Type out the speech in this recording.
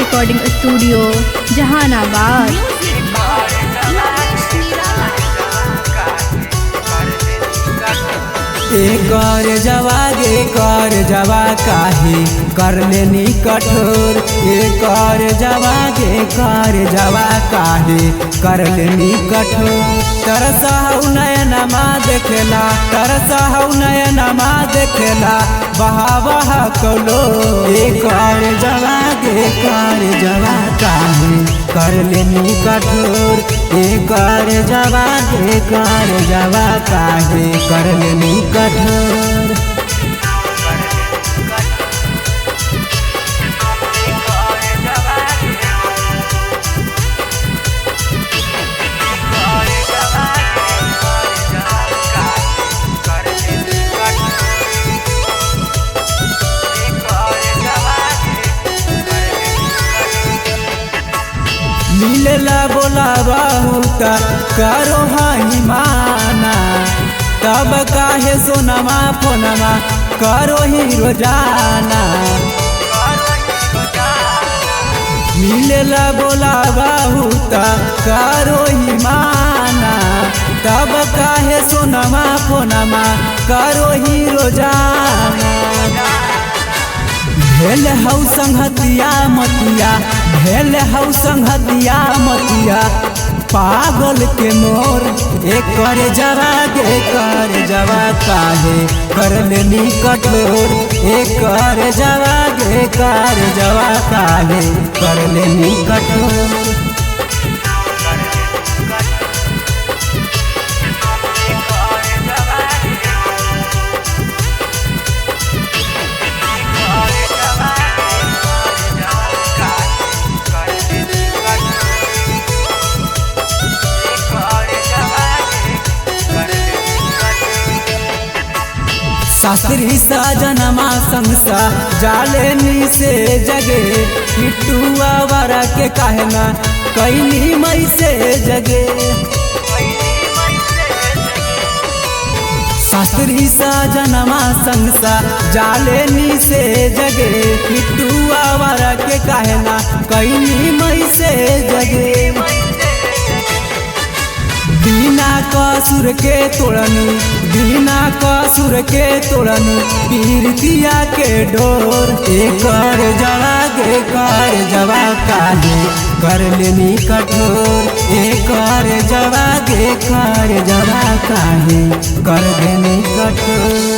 Recording studio Jehanabad. कर जवा काहे कर लेनी कठोर। कर जवा काहे कर लेनी कठोर। तरसहु नयनमा देखेला बहा बहा कलो। कर जवा काहे कर लेनी कठोर। कर जवा काहे कर लेनी कठोर। मिलेला बोलावा होता करो हाई माना। तब काहे सोनमा फोनमा करो ही रोजाना। मिलेला बोलावा होता करो ही माना। तब काहे सोनमा फोनमा करो ही रोजाना। भेल हौ संगतिया मतिया पागल के मोर। कर जवा काहे कर लेनी कठोर। कर जवा काहे कर लेनी कठोर। शास्त्री साजनमा संसा जालेनी से जगे। किट्टुआ वारा के कहना कैनी मई से जगे। शास्त्री साजनमा संसा जालेनी से जगे। किट्टुआ वारा के कहना कैनी मई से जगे। बिना कसूर के तोड़नी पीरतिया के डोर। कर जवा काहे कर लेनी कठोर। कर जवा काहे कर लेनी कठोर।